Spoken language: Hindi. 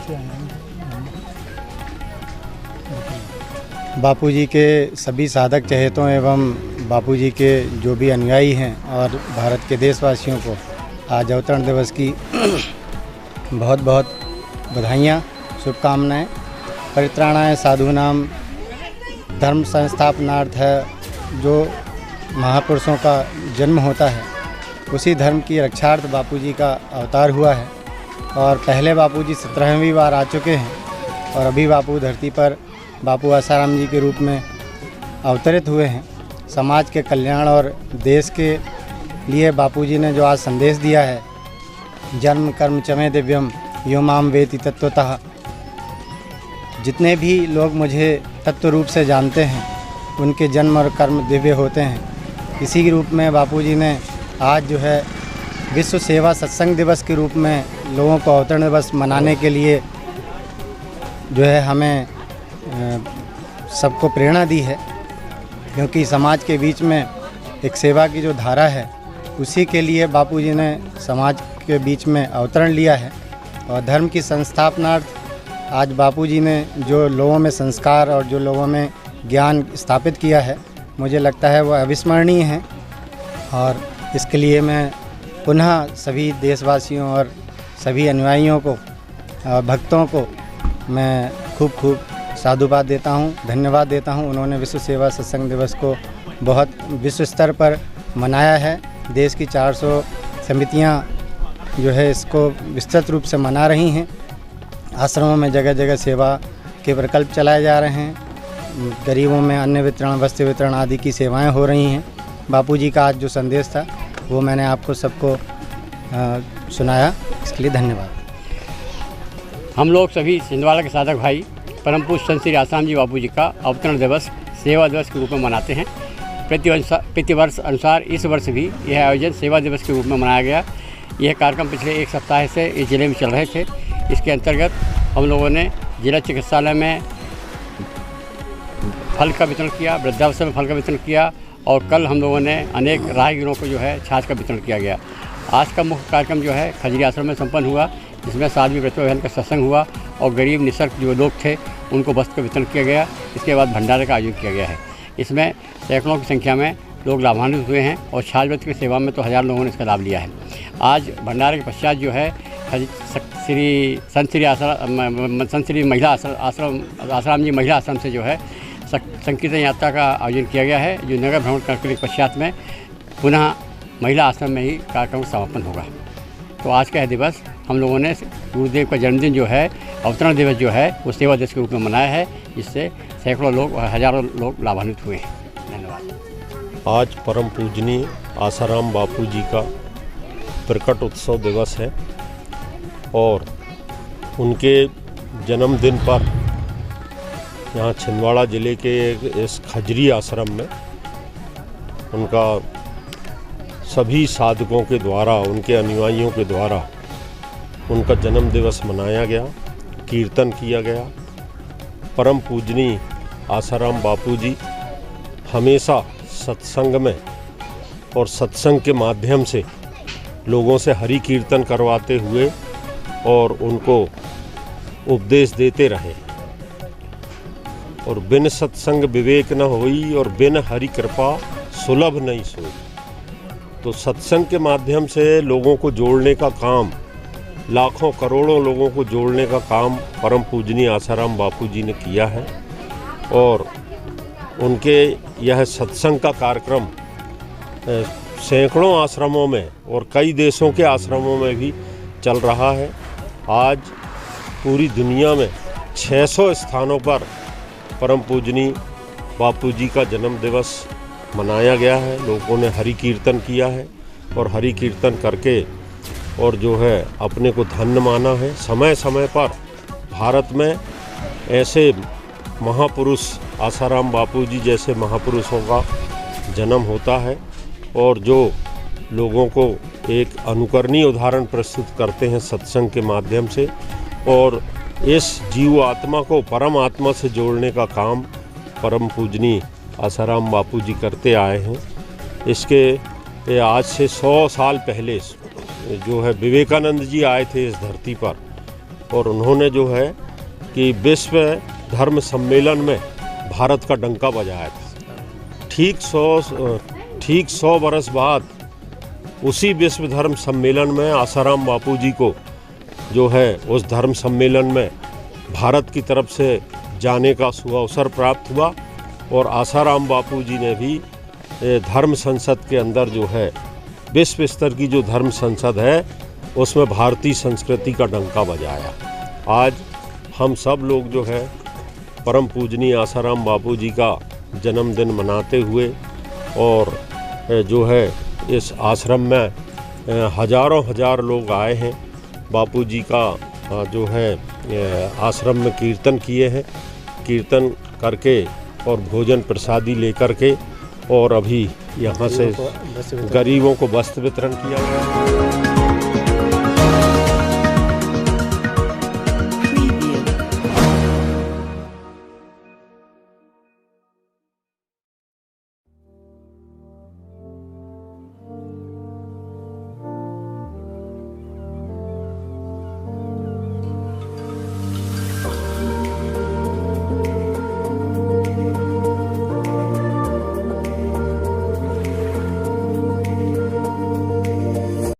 से आए हैं। बापूजी के सभी साधक चहेतों एवं बापूजी के जो भी अनुयायी हैं और भारत के देशवासियों को आज अवतरण दिवस की बहुत बहुत बधाइयाँ, शुभकामनाएं। परित्राणाय साधूनाम धर्म संस्थापनार्थ है। जो महापुरुषों का जन्म होता है उसी धर्म की रक्षार्थ बापूजी का अवतार हुआ है और पहले बापूजी 17वीं बार आ चुके हैं और अभी बापू धरती पर बापू आसाराम जी के रूप में अवतरित हुए हैं। समाज के कल्याण और देश के लिए बापूजी ने जो आज संदेश दिया है, जन्म कर्म चमे दिव्यम यो माम वेति तत्वतः। जितने भी लोग मुझे तत्व रूप से जानते हैं उनके जन्म और कर्म दिव्य होते हैं। इसी रूप में बापूजी ने आज जो है विश्व सेवा सत्संग दिवस के रूप में लोगों को अवतरण दिवस मनाने के लिए जो है हमें सबको प्रेरणा दी है, क्योंकि समाज के बीच में एक सेवा की जो धारा है उसी के लिए बापूजी ने समाज के बीच में अवतरण लिया है। और धर्म की संस्थापनार्थ आज बापूजी ने जो लोगों में संस्कार और जो लोगों में ज्ञान स्थापित किया है, मुझे लगता है वह अविस्मरणीय है। और इसके लिए मैं पुनः सभी देशवासियों और सभी अनुयायियों को भक्तों को मैं खूब साधुवाद देता हूँ, धन्यवाद देता हूँ। उन्होंने विश्व सेवा सत्संग दिवस को बहुत विश्व स्तर पर मनाया है। देश की 400 समितियाँ जो है इसको विस्तृत रूप से मना रही हैं। आश्रमों में जगह जगह सेवा के प्रकल्प चलाए जा रहे हैं। गरीबों में अन्न वितरण, वस्त्र वितरण आदि की सेवाएं हो रही हैं। बापूजी का आज जो संदेश था वो मैंने आपको सबको सुनाया, इसके लिए धन्यवाद। हम लोग सभी छिंदवाड़ा के साधक भाई परम पूज्य संत श्री आसाराम जी बापूजी का अवतरण दिवस सेवा दिवस के रूप में मनाते हैं। प्रतिवर्ष अनुसार इस वर्ष भी यह आयोजन सेवा दिवस के रूप में मनाया गया। यह कार्यक्रम पिछले एक सप्ताह से इस जिले में चल रहे थे। इसके अंतर्गत हम लोगों ने जिला चिकित्सालय में फल का वितरण किया, वृद्धावस्था में फल का वितरण किया और कल हम लोगों ने अनेक राहगीरों को जो है छाछ का वितरण किया गया। आज का मुख्य कार्यक्रम जो है खजरी आश्रम में संपन्न हुआ, जिसमें साध्वी प्रतिभा बहन का सत्संग हुआ और गरीब निसर्ग जो लोग थे उनको वस्त्र का वितरण किया गया। इसके बाद भंडारे का आयोजन किया गया है। इसमें सैकड़ों की संख्या में लोग लाभान्वित हुए हैं और छाछ व्रत की सेवा में तो हज़ारों लोगों ने इसका लाभ लिया है। आज भंडारे के पश्चात जो है संत श्री महिला आसाराम जी महिला आश्रम से जो है संकीर्तन यात्रा का आयोजन किया गया है, जो नगर भ्रमण करने के पश्चात में पुनः महिला आश्रम में ही कार्यक्रम समापन होगा। तो आज का यह दिवस हम लोगों ने गुरुदेव का जन्मदिन जो है, अवतरण दिवस जो है, वो सेवा दिवस के रूप में मनाया है, जिससे सैकड़ों लोग और हज़ारों लोग लाभान्वित हुए हैं। धन्यवाद। आज परम पूजनीय आसाराम बापू जी का प्रकट उत्सव दिवस है और उनके जन्मदिन पर यहाँ छिंदवाड़ा ज़िले के इस खजरी आश्रम में उनका सभी साधकों के द्वारा, उनके अनुयायियों के द्वारा उनका जन्म दिवस मनाया गया, कीर्तन किया गया। परम पूजनीय आसाराम बापू जी हमेशा सत्संग में और सत्संग के माध्यम से लोगों से हरि कीर्तन करवाते हुए और उनको उपदेश देते रहे। और बिन सत्संग विवेक न होई और बिन हरि कृपा सुलभ नहीं सोई। तो सत्संग के माध्यम से लोगों को जोड़ने का काम, लाखों करोड़ों लोगों को जोड़ने का काम परम पूजनीय आसाराम बापू जी ने किया है। और उनके यह सत्संग का कार्यक्रम सैकड़ों आश्रमों में और कई देशों के आश्रमों में भी चल रहा है। आज पूरी दुनिया में 600 स्थानों पर परम पूजनीय बापू जी का जन्म दिवस मनाया गया है। लोगों ने हरि कीर्तन किया है और हरि कीर्तन करके और जो है अपने को धन्य माना है। समय समय पर भारत में ऐसे महापुरुष आसाराम बापू जी जैसे महापुरुषों का जन्म होता है और जो लोगों को एक अनुकरणीय उदाहरण प्रस्तुत करते हैं सत्संग के माध्यम से और इस जीव आत्मा को परम आत्मा से जोड़ने का काम परम पूजनीय आसाराम बापू जी करते आए हैं। इसके आज से 100 साल पहले जो है विवेकानंद जी आए थे इस धरती पर और उन्होंने जो है कि विश्व धर्म सम्मेलन में भारत का डंका बजाया था। ठीक 100 बरस बाद उसी विश्व धर्म सम्मेलन में आसाराम बापूजी को जो है उस धर्म सम्मेलन में भारत की तरफ से जाने का सुअवसर प्राप्त हुआ और आसाराम बापूजी ने भी धर्म संसद के अंदर जो है विश्व स्तर की जो धर्म संसद है उसमें भारतीय संस्कृति का डंका बजाया। आज हम सब लोग जो है परम पूजनीय आसाराम बापूजी का जन्मदिन मनाते हुए और जो है इस आश्रम में हजारों हजार लोग आए हैं। बापूजी का जो है आश्रम में कीर्तन किए हैं, कीर्तन करके और भोजन प्रसादी लेकर के और अभी यहाँ से गरीबों को वस्त्र वितरण किया गया।